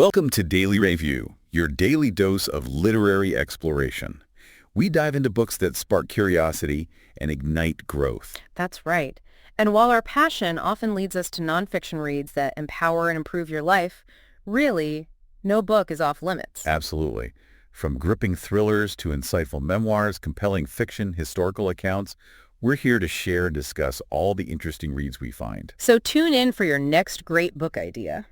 Welcome to Daily Review, your daily dose of literary exploration. We dive into books that spark curiosity and ignite growth. That's right. And while our passion often leads us to nonfiction reads that empower and improve your life, really, no book is off limits. Absolutely. From gripping thrillers to insightful memoirs, compelling fiction, historical accounts, we're here to share and discuss all the interesting reads we find. So tune in for your next great book idea.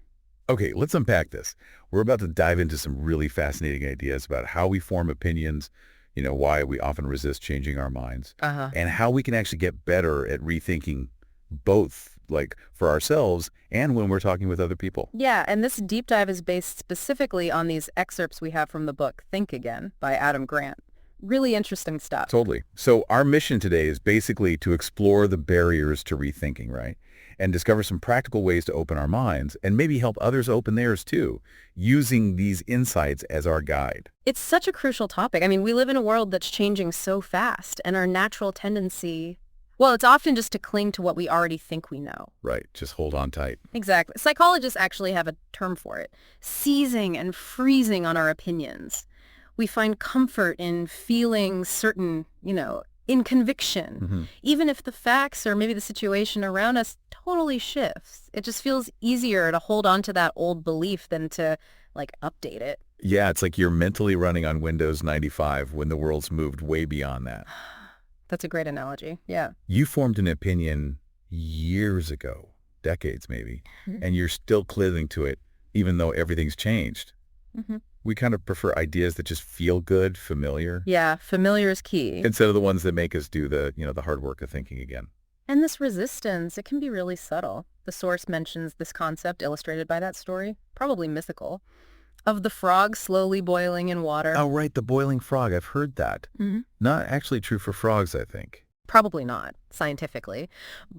Okay, let's unpack this. We're about to dive into some really fascinating ideas about how we form opinions, why we often resist changing our minds, and how we can actually get better at rethinking both, like for ourselves and when we're talking with other people. Yeah, and this deep dive is based specifically on these excerpts we have from the book Think Again by Adam Grant. Really interesting stuff. Totally. So our mission today is basically to explore the barriers to rethinking, right? And discover some practical ways to open our minds and maybe help others open theirs too, using these insights as our guide. It's such a crucial topic. I mean, we live in a world that's changing so fast, and our natural tendency, well, it's often just to cling to what we already think we know. Right. Just hold on tight. Exactly. Psychologists actually have a term for it, seizing and freezing on our opinions. We find comfort in feeling certain, in conviction, even if the facts or maybe the situation around us totally shifts. It just feels easier to hold on to that old belief than to, update it. Yeah, it's like you're mentally running on Windows 95 when the world's moved way beyond that. That's a great analogy. Yeah. You formed an opinion years ago, decades maybe, and you're still clinging to it even though everything's changed. We kind of prefer ideas that just feel good, familiar. Yeah, familiar is key. Instead of the ones that make us do the hard work of thinking again. And this resistance, it can be really subtle. The source mentions this concept illustrated by that story, probably mythical, of the frog slowly boiling in water. Oh, right, the boiling frog. I've heard that. Not actually true for frogs, I think. Probably not, scientifically.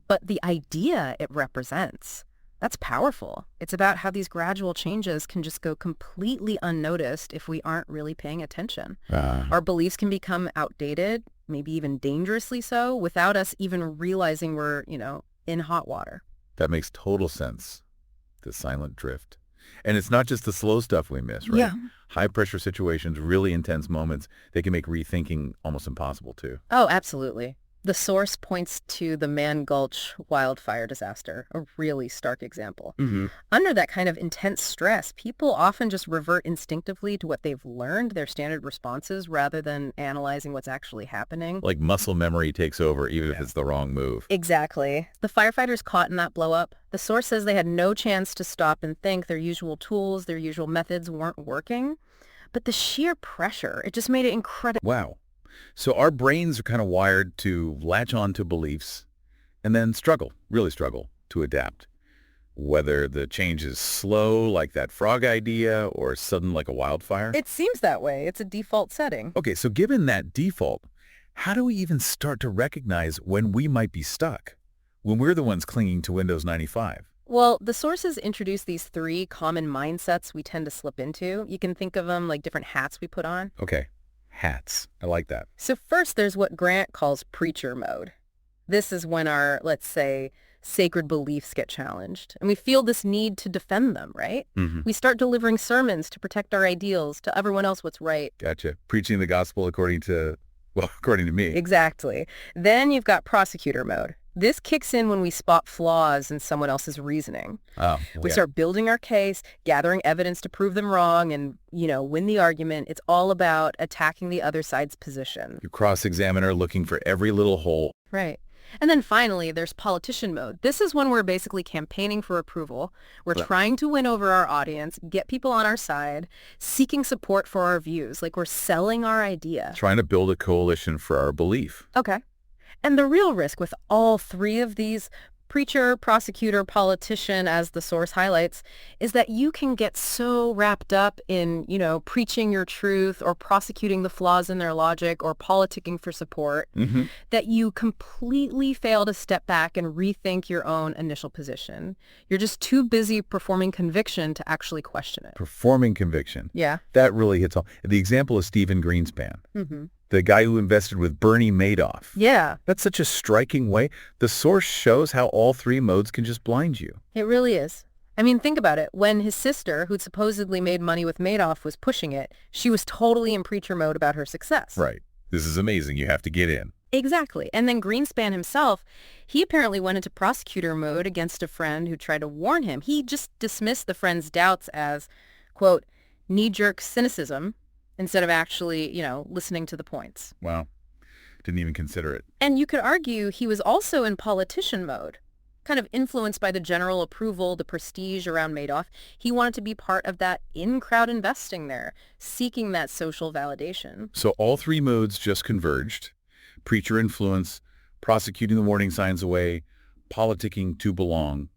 But the idea it represents, that's powerful. It's about how these gradual changes can just go completely unnoticed if we aren't really paying attention. Our beliefs can become outdated, maybe even dangerously so, without us even realizing we're, in hot water. That makes total sense. The silent drift. And it's not just the slow stuff we miss, right? Yeah. High-pressure situations, really intense moments, they can make rethinking almost impossible, too. Oh, absolutely. The source points to the Man Gulch wildfire disaster, a really stark example. Under that kind of intense stress, people often just revert instinctively to what they've learned, their standard responses, rather than analyzing what's actually happening. Like muscle memory takes over, even if it's the wrong move. Exactly. The firefighters caught in that blow-up, the source says they had no chance to stop and think. Their usual tools, their usual methods weren't working. But the sheer pressure, it just made it incredible. Wow. So our brains are kind of wired to latch on to beliefs and then really struggle to adapt. Whether the change is slow, like that frog idea, or sudden like a wildfire. It seems that way. It's a default setting. Okay, so given that default, how do we even start to recognize when we might be stuck? When we're the ones clinging to Windows 95? Well, the sources introduce these 3 common mindsets we tend to slip into. You can think of them like different hats we put on. Okay. Hats. I like that. So first, there's what Grant calls preacher mode. This is when our, let's say, sacred beliefs get challenged, and we feel this need to defend them, right? We start delivering sermons to protect our ideals, to everyone else what's right. Gotcha. Preaching the gospel according to me. Exactly. Then you've got prosecutor mode. This kicks in when we spot flaws in someone else's reasoning. We start building our case, gathering evidence to prove them wrong, and, win the argument. It's all about attacking the other side's position. You cross-examiner looking for every little hole. Right. And then finally, there's politician mode. This is when we're basically campaigning for approval. We're trying to win over our audience, get people on our side, seeking support for our views, like we're selling our idea. Trying to build a coalition for our belief. Okay. And the real risk with all 3 of these, preacher, prosecutor, politician, as the source highlights, is that you can get so wrapped up in, preaching your truth or prosecuting the flaws in their logic or politicking for support that you completely fail to step back and rethink your own initial position. You're just too busy performing conviction to actually question it. Performing conviction. Yeah. That really hits home. The example is Stephen Greenspan. The guy who invested with Bernie Madoff. Yeah. That's such a striking way. The source shows how all 3 modes can just blind you. It really is. I mean, think about it. When his sister, who'd supposedly made money with Madoff, was pushing it, she was totally in preacher mode about her success. Right. This is amazing. You have to get in. Exactly. And then Greenspan himself, he apparently went into prosecutor mode against a friend who tried to warn him. He just dismissed the friend's doubts as, quote, knee-jerk cynicism instead of actually, listening to the points. Wow. Didn't even consider it. And you could argue he was also in politician mode, kind of influenced by the general approval, the prestige around Madoff. He wanted to be part of that in-crowd investing there, seeking that social validation. So all three modes just converged. Preacher influence, prosecuting the warning signs away, politicking to belong,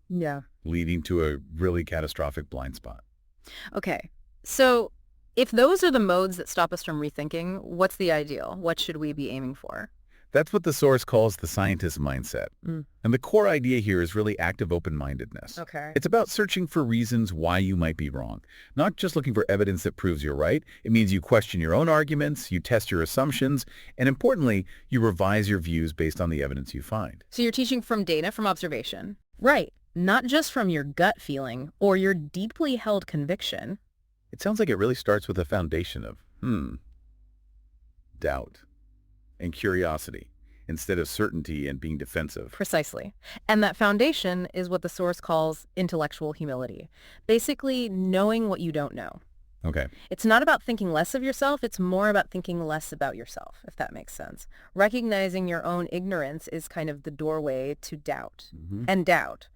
leading to a really catastrophic blind spot. Okay, so if those are the modes that stop us from rethinking, what's the ideal? What should we be aiming for? That's what the source calls the scientist mindset. And the core idea here is really active open-mindedness. Okay. It's about searching for reasons why you might be wrong, not just looking for evidence that proves you're right. It means you question your own arguments, you test your assumptions, and importantly, you revise your views based on the evidence you find. So you're teaching from data, from observation. Right. Not just from your gut feeling or your deeply held conviction. It sounds like it really starts with a foundation of, doubt and curiosity instead of certainty and being defensive. Precisely. And that foundation is what the source calls intellectual humility. Basically, knowing what you don't know. Okay. It's not about thinking less of yourself. It's more about thinking less about yourself, if that makes sense. Recognizing your own ignorance is kind of the doorway to doubt. And doubt.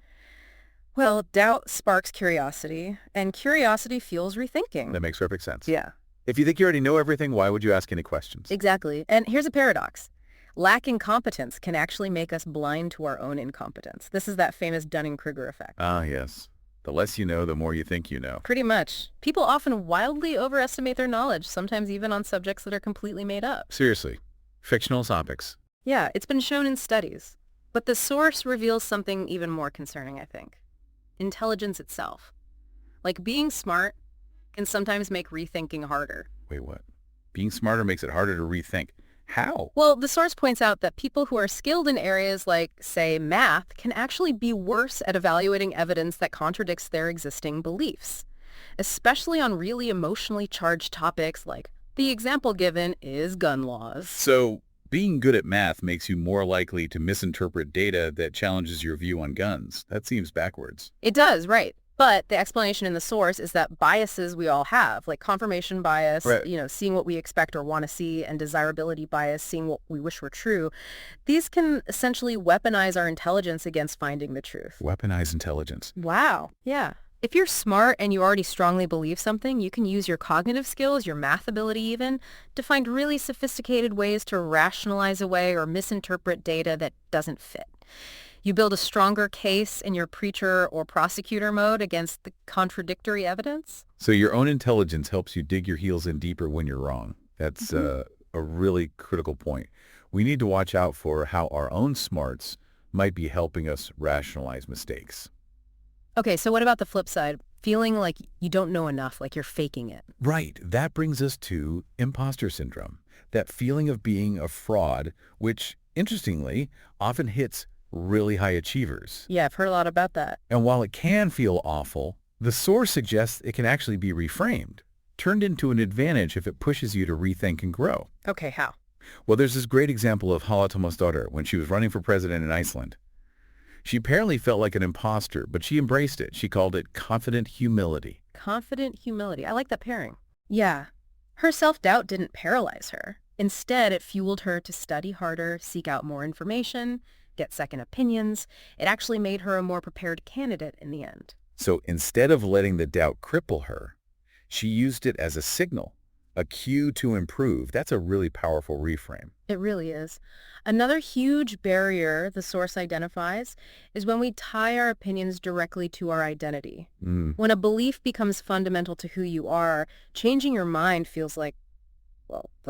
Well, doubt sparks curiosity, and curiosity fuels rethinking. That makes perfect sense. Yeah. If you think you already know everything, why would you ask any questions? Exactly. And here's a paradox. Lacking competence can actually make us blind to our own incompetence. This is that famous Dunning-Kruger effect. Ah, yes. The less you know, the more you think you know. Pretty much. People often wildly overestimate their knowledge, sometimes even on subjects that are completely made up. Seriously. Fictional topics. Yeah, it's been shown in studies. But the source reveals something even more concerning, I think. Intelligence itself. Like being smart can sometimes make rethinking harder. Wait, what? Being smarter makes it harder to rethink. How? Well, the source points out that people who are skilled in areas like, say, math can actually be worse at evaluating evidence that contradicts their existing beliefs, especially on really emotionally charged topics like the example given is gun laws. So being good at math makes you more likely to misinterpret data that challenges your view on guns. That seems backwards. It does, right. But the explanation in the source is that biases we all have, like confirmation bias, Right. Seeing what we expect or want to see, and desirability bias, seeing what we wish were true, these can essentially weaponize our intelligence against finding the truth. Weaponize intelligence. Wow. Yeah. If you're smart and you already strongly believe something, you can use your cognitive skills, your math ability even, to find really sophisticated ways to rationalize away or misinterpret data that doesn't fit. You build a stronger case in your preacher or prosecutor mode against the contradictory evidence. So your own intelligence helps you dig your heels in deeper when you're wrong. That's a really critical point. We need to watch out for how our own smarts might be helping us rationalize mistakes. Okay, so what about the flip side? Feeling like you don't know enough, like you're faking it. Right. That brings us to imposter syndrome, that feeling of being a fraud, which, interestingly, often hits really high achievers. Yeah, I've heard a lot about that. And while it can feel awful, the source suggests it can actually be reframed, turned into an advantage if it pushes you to rethink and grow. Okay, how? Well, there's this great example of Hala Tomasdottir when she was running for president in Iceland. She apparently felt like an imposter, but she embraced it. She called it confident humility. Confident humility. I like that pairing. Yeah. Her self-doubt didn't paralyze her. Instead, it fueled her to study harder, seek out more information, get second opinions. It actually made her a more prepared candidate in the end. So instead of letting the doubt cripple her, she used it as a signal, a cue to improve. That's a really powerful reframe. It really is. Another huge barrier the source identifies is when we tie our opinions directly to our identity. When a belief becomes fundamental to who you are, changing your mind feels like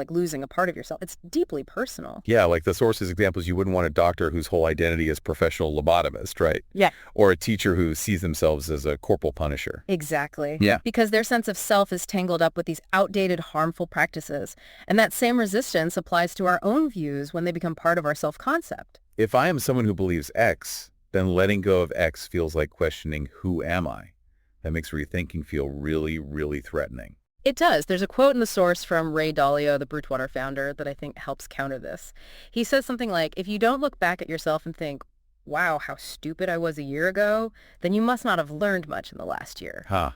losing a part of yourself. It's deeply personal. Yeah, like the source's examples, you wouldn't want a doctor whose whole identity is professional lobotomist, right? Yeah. Or a teacher who sees themselves as a corporal punisher. Exactly. Yeah. Because their sense of self is tangled up with these outdated, harmful practices. And that same resistance applies to our own views when they become part of our self-concept. If I am someone who believes X, then letting go of X feels like questioning who am I? That makes rethinking feel really, really threatening. It does. There's a quote in the source from Ray Dalio, the Bridgewater founder, that I think helps counter this. He says something like, if you don't look back at yourself and think, wow, how stupid I was a year ago, then you must not have learned much in the last year. Huh.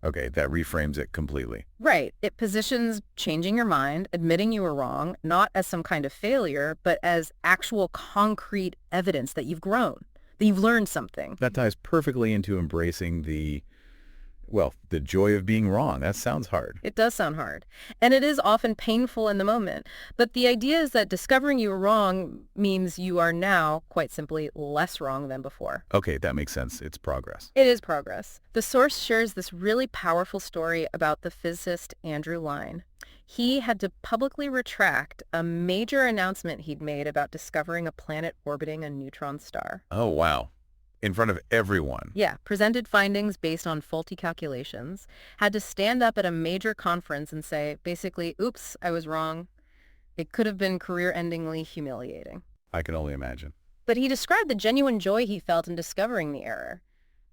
Okay, that reframes it completely. Right. It positions changing your mind, admitting you were wrong, not as some kind of failure, but as actual concrete evidence that you've grown, that you've learned something. That ties perfectly into embracing the joy of being wrong. That sounds hard. It does sound hard. And it is often painful in the moment. But the idea is that discovering you were wrong means you are now, quite simply, less wrong than before. Okay, that makes sense. It's progress. It is progress. The source shares this really powerful story about the physicist Andrew Lyne. He had to publicly retract a major announcement he'd made about discovering a planet orbiting a neutron star. Oh, wow. In front of everyone. Yeah, presented findings based on faulty calculations, had to stand up at a major conference and say, basically, oops, I was wrong. It could have been career-endingly humiliating. I can only imagine. But he described the genuine joy he felt in discovering the error,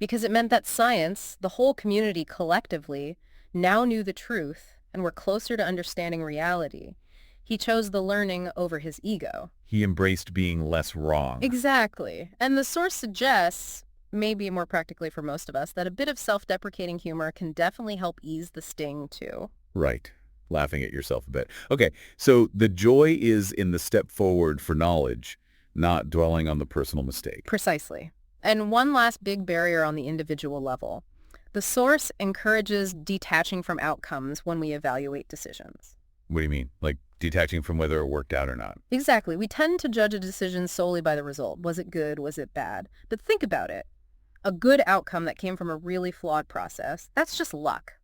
because it meant that science, the whole community collectively, now knew the truth and were closer to understanding reality. He chose the learning over his ego. He embraced being less wrong. Exactly. And the source suggests, maybe more practically for most of us, that a bit of self-deprecating humor can definitely help ease the sting, too. Right. Laughing at yourself a bit. Okay, so the joy is in the step forward for knowledge, not dwelling on the personal mistake. Precisely. And one last big barrier on the individual level. The source encourages detaching from outcomes when we evaluate decisions. What do you mean? Like detaching from whether it worked out or not? Exactly. We tend to judge a decision solely by the result. Was it good? Was it bad? But think about it. A good outcome that came from a really flawed process, that's just luck.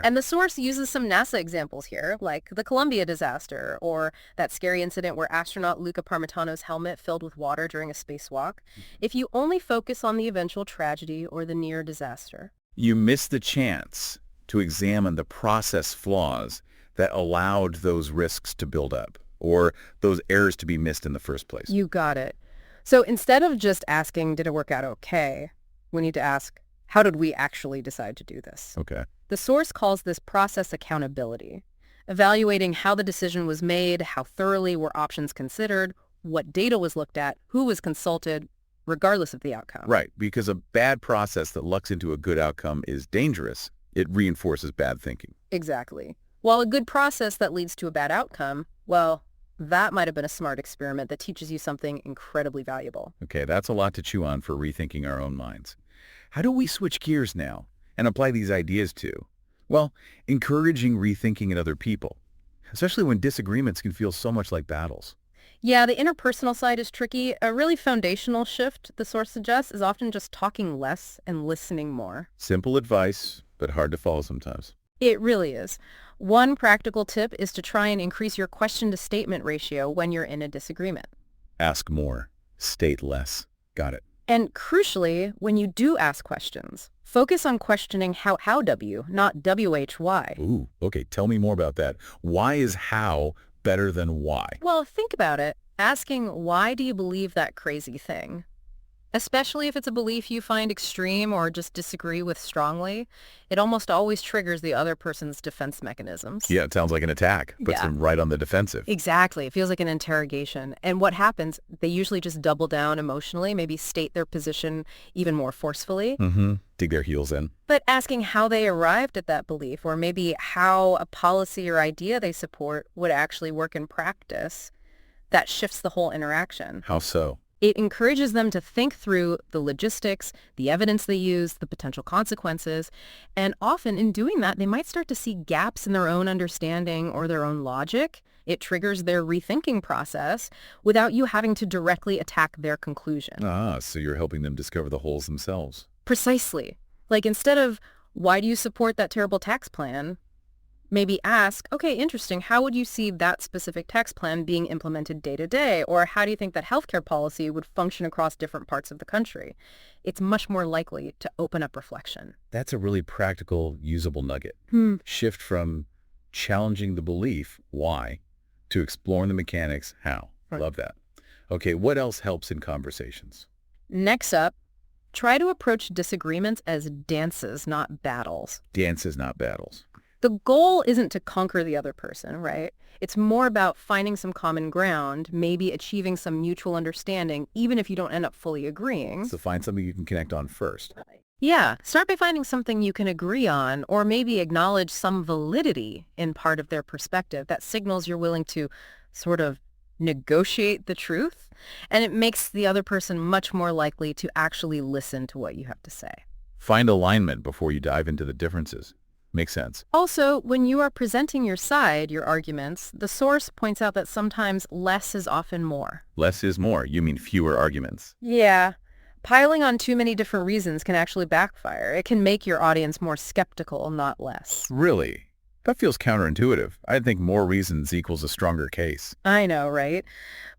And the source uses some NASA examples here, like the Columbia disaster, or that scary incident where astronaut Luca Parmitano's helmet filled with water during a spacewalk. If you only focus on the eventual tragedy or the near disaster, you miss the chance to examine the process flaws that allowed those risks to build up, or those errors to be missed in the first place. You got it. So instead of just asking, did it work out okay, we need to ask, how did we actually decide to do this? Okay. The source calls this process accountability, evaluating how the decision was made, how thoroughly were options considered, what data was looked at, who was consulted, regardless of the outcome. Right, because a bad process that lucks into a good outcome is dangerous. It reinforces bad thinking. Exactly. While a good process that leads to a bad outcome, well, that might have been a smart experiment that teaches you something incredibly valuable. Okay, that's a lot to chew on for rethinking our own minds. How do we switch gears now and apply these ideas to, well, encouraging rethinking in other people, especially when disagreements can feel so much like battles? Yeah, the interpersonal side is tricky. A really foundational shift, the source suggests, is often just talking less and listening more. Simple advice, but hard to follow sometimes. It really is. One practical tip is to try and increase your question-to-statement ratio when you're in a disagreement. Ask more, state less. Got it. And crucially, when you do ask questions, focus on questioning how W, not WHY. Ooh, okay, tell me more about that. Why is how better than why? Well, think about it. Asking, why do you believe that crazy thing? Especially if it's a belief you find extreme or just disagree with strongly, it almost always triggers the other person's defense mechanisms. Yeah, it sounds like an attack. Puts them right on the defensive. Exactly. It feels like an interrogation. And what happens, they usually just double down emotionally, maybe state their position even more forcefully. Dig their heels in. But asking how they arrived at that belief, or maybe how a policy or idea they support would actually work in practice, that shifts the whole interaction. How so? It encourages them to think through the logistics, the evidence they use, the potential consequences, and often in doing that, they might start to see gaps in their own understanding or their own logic. It triggers their rethinking process without you having to directly attack their conclusion. Ah, so you're helping them discover the holes themselves. Precisely. Like instead of, why do you support that terrible tax plan? Maybe ask, okay, interesting, how would you see that specific tax plan being implemented day to day? Or how do you think that healthcare policy would function across different parts of the country? It's much more likely to open up reflection. That's a really practical, usable nugget. Shift from challenging the belief, why, to exploring the mechanics, how. Love that. Okay, what else helps in conversations? Next up, Try to approach disagreements as dances, not battles. Dances, not battles. The goal isn't to conquer the other person, right? It's more about finding some common ground, maybe achieving some mutual understanding, even if you don't end up fully agreeing. So find something you can connect on first. Yeah, start by finding something you can agree on, or maybe acknowledge some validity in part of their perspective that signals you're willing to sort of negotiate the truth, and it makes the other person much more likely to actually listen to what you have to say. Find alignment before you dive into the differences. Makes sense. Also, when you are presenting your side, your arguments, the source points out that sometimes less is often more. Less is more. You mean fewer arguments. Yeah. Piling on too many different reasons can actually backfire. It can make your audience more skeptical, not less. Really? That feels counterintuitive. I think more reasons equals a stronger case. I know, right?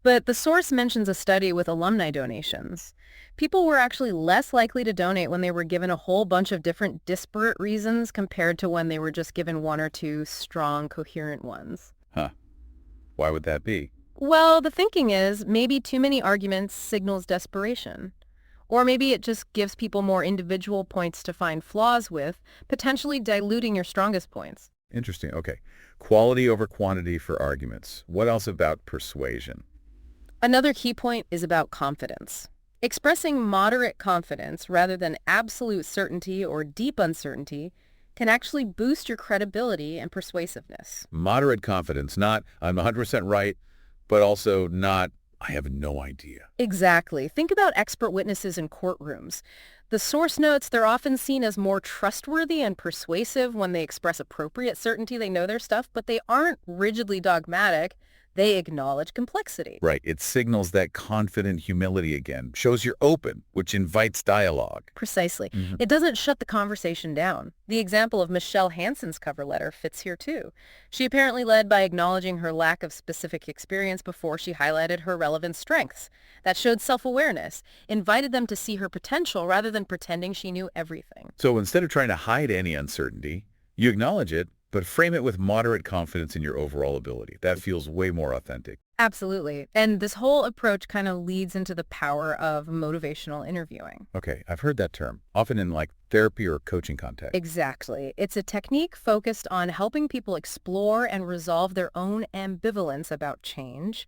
But the source mentions a study with alumni donations. People were actually less likely to donate when they were given a whole bunch of different disparate reasons compared to when they were just given one or two strong, coherent ones. Huh. Why would that be? Well, the thinking is maybe too many arguments signals desperation. Or maybe it just gives people more individual points to find flaws with, potentially diluting your strongest points. Interesting. Okay. Quality over quantity for arguments. What else about persuasion? Another key point is about confidence. Expressing moderate confidence rather than absolute certainty or deep uncertainty can actually boost your credibility and persuasiveness. Moderate confidence, not I'm 100% right, but also not I have no idea. Exactly. Think about expert witnesses in courtrooms. The source notes they're often seen as more trustworthy and persuasive when they express appropriate certainty they know their stuff, but they aren't rigidly dogmatic. They acknowledge complexity. Right. It signals that confident humility again, shows you're open, which invites dialogue. Precisely. It doesn't shut the conversation down. The example of Michelle Hanson's cover letter fits here too. She apparently led by acknowledging her lack of specific experience before she highlighted her relevant strengths. That showed self-awareness, invited them to see her potential rather than pretending she knew everything. So instead of trying to hide any uncertainty, you acknowledge it, but frame it with moderate confidence in your overall ability. That feels way more authentic. Absolutely. And this whole approach kind of leads into the power of motivational interviewing. Okay, I've heard that term, often in like therapy or coaching context. Exactly. It's a technique focused on helping people explore and resolve their own ambivalence about change,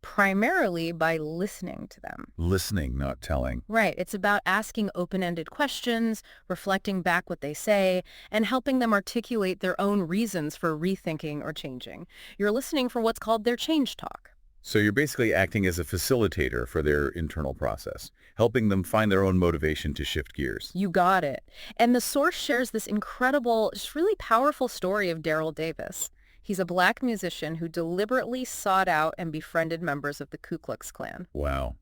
primarily by listening to them. Listening, not telling. Right. It's about asking open-ended questions, reflecting back what they say, and helping them articulate their own reasons for rethinking or changing. You're listening for what's called their change talk. So you're basically acting as a facilitator for their internal process, helping them find their own motivation to shift gears. You got it. And the source shares this incredible, just really powerful story of Daryl Davis. He's a Black musician who deliberately sought out and befriended members of the Ku Klux Klan. Wow.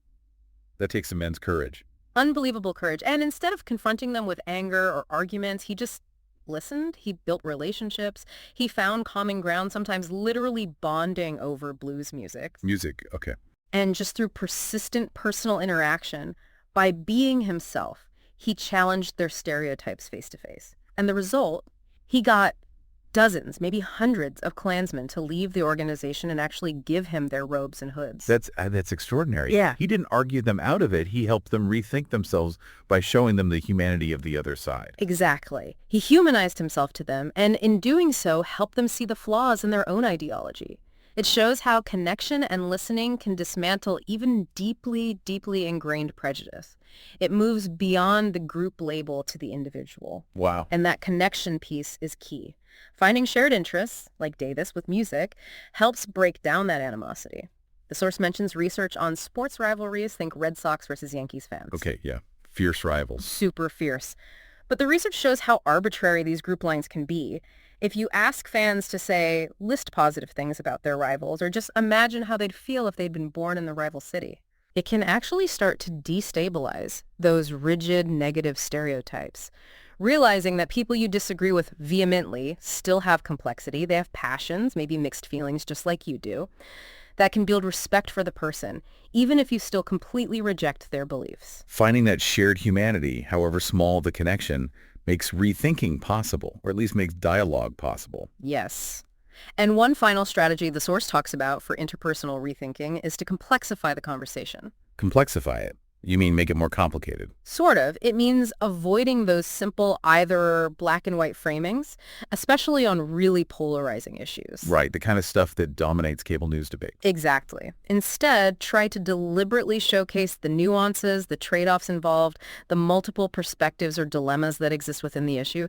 That takes immense courage. Unbelievable courage. And instead of confronting them with anger or arguments, he just listened. He built relationships. He found common ground, sometimes literally bonding over blues music. Music, okay. And just through persistent personal interaction, by being himself, he challenged their stereotypes face to face. And the result, he got dozens, maybe hundreds of Klansmen to leave the organization and actually give him their robes and hoods. That's extraordinary. Yeah. He didn't argue them out of it. He helped them rethink themselves by showing them the humanity of the other side. Exactly. He humanized himself to them, and in doing so, helped them see the flaws in their own ideology. It shows how connection and listening can dismantle even deeply, deeply ingrained prejudice. It moves beyond the group label to the individual. Wow. And that connection piece is key. Finding shared interests, like Davis with music, helps break down that animosity. The source mentions research on sports rivalries, think Red Sox versus Yankees fans. Okay, yeah. Fierce rivals. Super fierce. But the research shows how arbitrary these group lines can be. If you ask fans to, say, list positive things about their rivals, or just imagine how they'd feel if they'd been born in the rival city, it can actually start to destabilize those rigid negative stereotypes. Realizing that people you disagree with vehemently still have complexity, they have passions, maybe mixed feelings just like you do, that can build respect for the person, even if you still completely reject their beliefs. Finding that shared humanity, however small the connection, makes rethinking possible, or at least makes dialogue possible. Yes. And one final strategy the source talks about for interpersonal rethinking is to complexify the conversation. Complexify it. You mean make it more complicated? Sort of. It means avoiding those simple either black and white framings, especially on really polarizing issues. Right, the kind of stuff that dominates cable news debate. Exactly. Instead, try to deliberately showcase the nuances, the trade-offs involved, the multiple perspectives or dilemmas that exist within the issue.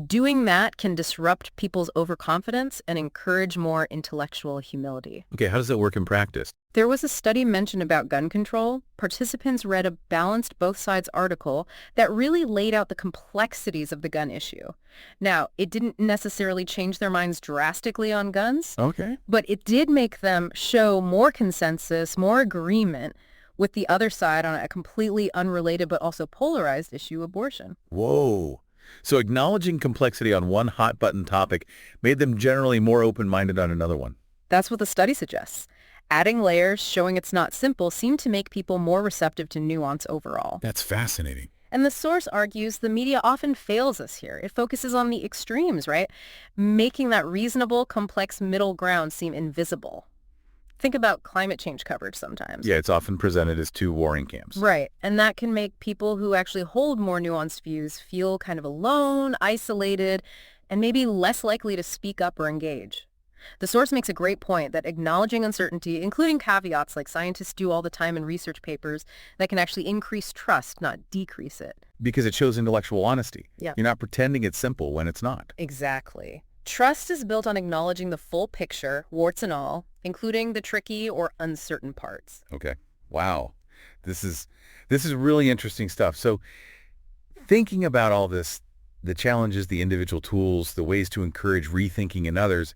Doing that can disrupt people's overconfidence and encourage more intellectual humility. Okay, how does that work in practice? There was a study mentioned about gun control. Participants read a balanced both sides article that really laid out the complexities of the gun issue. Now, it didn't necessarily change their minds drastically on guns, Okay. but it did make them show more consensus, more agreement with the other side on a completely unrelated but also polarized issue, abortion. Whoa. So acknowledging complexity on one hot-button topic made them generally more open-minded on another one. That's what the study suggests. Adding layers, showing it's not simple, seem to make people more receptive to nuance overall. That's fascinating. And the source argues the media often fails us here. It focuses on the extremes, right? Making that reasonable, complex middle ground seem invisible. Think about climate change coverage sometimes. Yeah, it's often presented as two warring camps. Right. And that can make people who actually hold more nuanced views feel kind of alone, isolated, and maybe less likely to speak up or engage. The source makes a great point that acknowledging uncertainty, including caveats like scientists do all the time in research papers, that can actually increase trust, not decrease it. Because it shows intellectual honesty. Yeah. You're not pretending it's simple when it's not. Exactly. Trust is built on acknowledging the full picture, warts and all, including the tricky or uncertain parts. Okay. Wow. This is really interesting stuff. So thinking about all this, the challenges, the individual tools, the ways to encourage rethinking in others,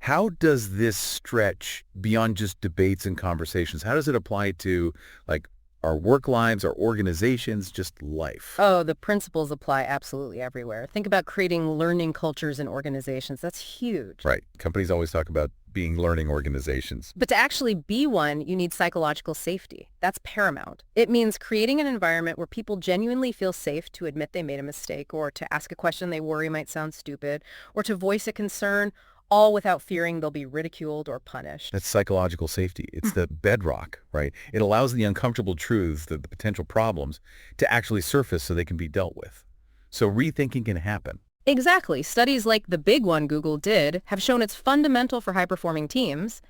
how does this stretch beyond just debates and conversations? How does it apply to like our work lives, our organizations, just life? Oh, the principles apply absolutely everywhere. Think about creating learning cultures in organizations. That's huge. Right. Companies always talk about being learning organizations. But to actually be one, you need psychological safety. That's paramount. It means creating an environment where people genuinely feel safe to admit they made a mistake or to ask a question they worry might sound stupid or to voice a concern, all without fearing they'll be ridiculed or punished. That's psychological safety. It's the bedrock, right? It allows the uncomfortable truths, the potential problems, to actually surface so they can be dealt with. So rethinking can happen. Exactly. Studies like the big one Google did have shown it's fundamental for high-performing teams,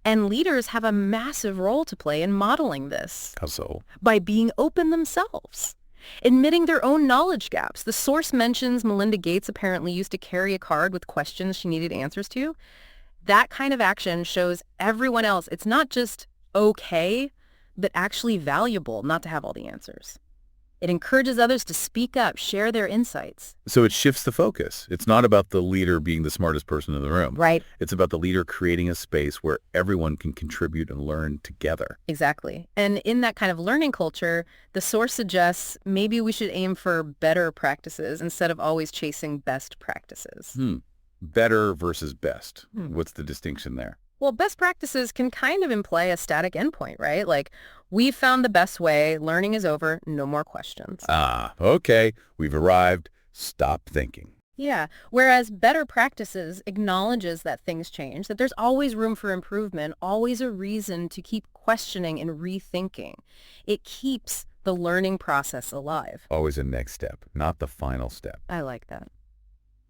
and leaders have a massive role to play in modeling this. How so? By being open themselves. Admitting their own knowledge gaps. The source mentions Melinda Gates apparently used to carry a card with questions she needed answers to. That kind of action shows everyone else it's not just okay, but actually valuable not to have all the answers. It encourages others to speak up, share their insights. So it shifts the focus. It's not about the leader being the smartest person in the room. Right. It's about the leader creating a space where everyone can contribute and learn together. Exactly. And in that kind of learning culture, the source suggests maybe we should aim for better practices instead of always chasing best practices. Better versus best. What's the distinction there? Well, best practices can kind of imply a static endpoint, right? Like, we've found the best way, learning is over, no more questions. Ah, okay, we've arrived, stop thinking. Yeah, whereas better practices acknowledges that things change, that there's always room for improvement, always a reason to keep questioning and rethinking. It keeps the learning process alive. Always a next step, not the final step. I like that.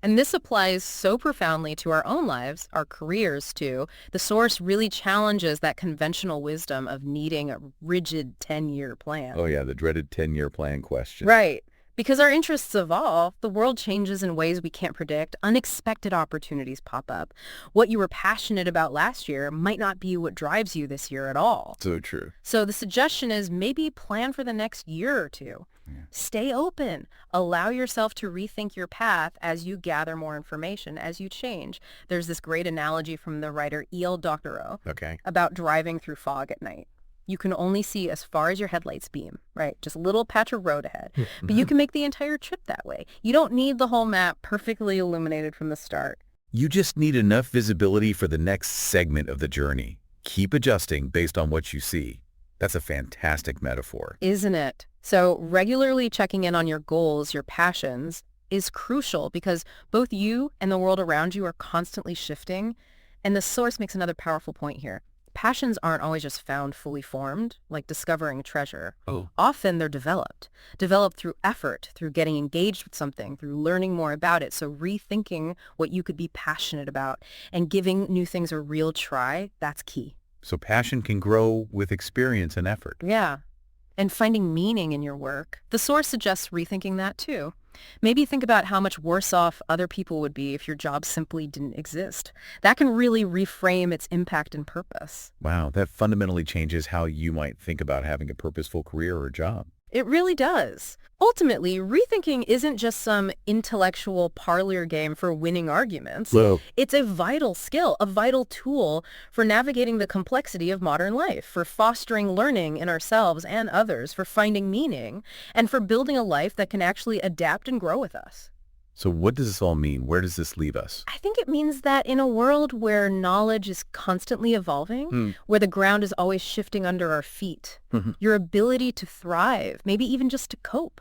And this applies so profoundly to our own lives, our careers too. The source really challenges that conventional wisdom of needing a rigid 10-year plan. Oh yeah, the dreaded 10-year plan question. Right. Because our interests evolve, the world changes in ways we can't predict, unexpected opportunities pop up. What you were passionate about last year might not be what drives you this year at all. So true. So the suggestion is maybe plan for the next year or two. Yeah. Stay open. Allow yourself to rethink your path as you gather more information, as you change. There's this great analogy from the writer E.L. Doctorow about driving through fog at night. You can only see as far as your headlights beam, right? Just a little patch of road ahead. But you can make the entire trip that way. You don't need the whole map perfectly illuminated from the start. You just need enough visibility for the next segment of the journey. Keep adjusting based on what you see. That's a fantastic metaphor. Isn't it? So regularly checking in on your goals, your passions, is crucial because both you and the world around you are constantly shifting. And the source makes another powerful point here. passions aren't always just found fully formed, like discovering a treasure. Oh. Often they're developed through effort, through getting engaged with something, through learning more about it. So rethinking what you could be passionate about and giving new things a real try, that's key. So passion can grow with experience and effort. Yeah. And finding meaning in your work. The source suggests rethinking that too. Maybe think about how much worse off other people would be if your job simply didn't exist. That can really reframe its impact and purpose. Wow, that fundamentally changes how you might think about having a purposeful career or job. It really does. Ultimately, rethinking isn't just some intellectual parlor game for winning arguments. Whoa. It's a vital skill, a vital tool for navigating the complexity of modern life, for fostering learning in ourselves and others, for finding meaning, and for building a life that can actually adapt and grow with us. So what does this all mean? Where does this leave us? I think it means that in a world where knowledge is constantly evolving, where the ground is always shifting under our feet, your ability to thrive, maybe even just to cope,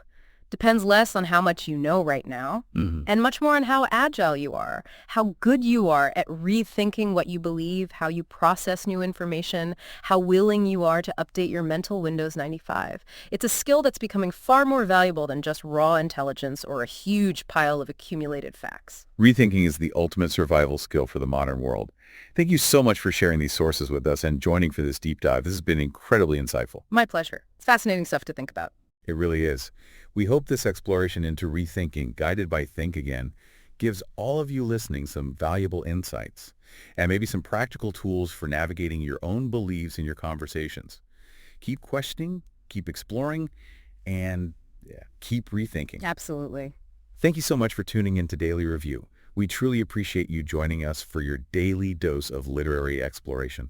depends less on how much you know right now and much more on how agile you are, how good you are at rethinking what you believe, how you process new information, how willing you are to update your mental Windows 95. It's a skill that's becoming far more valuable than just raw intelligence or a huge pile of accumulated facts. Rethinking is the ultimate survival skill for the modern world. Thank you so much for sharing these sources with us and joining for this deep dive. This has been incredibly insightful. My pleasure. It's fascinating stuff to think about. It really is. We hope this exploration into rethinking, guided by Think Again, gives all of you listening some valuable insights and maybe some practical tools for navigating your own beliefs in your conversations. Keep questioning, keep exploring, and keep rethinking. Absolutely. Thank you so much for tuning in to Daily Review. We truly appreciate you joining us for your daily dose of literary exploration.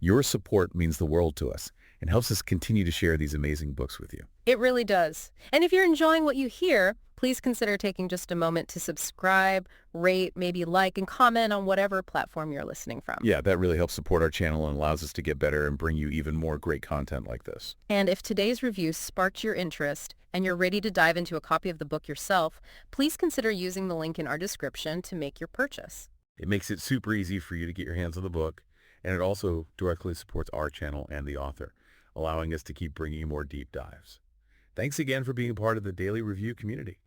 Your support means the world to us and helps us continue to share these amazing books with you. It really does. And if you're enjoying what you hear, please consider taking just a moment to subscribe, rate, maybe like, and comment on whatever platform you're listening from. Yeah, that really helps support our channel and allows us to get better and bring you even more great content like this. And if today's review sparked your interest and you're ready to dive into a copy of the book yourself, please consider using the link in our description to make your purchase. It makes it super easy for you to get your hands on the book, and it also directly supports our channel and the author, allowing us to keep bringing you more deep dives. Thanks again for being a part of the Daily Review community.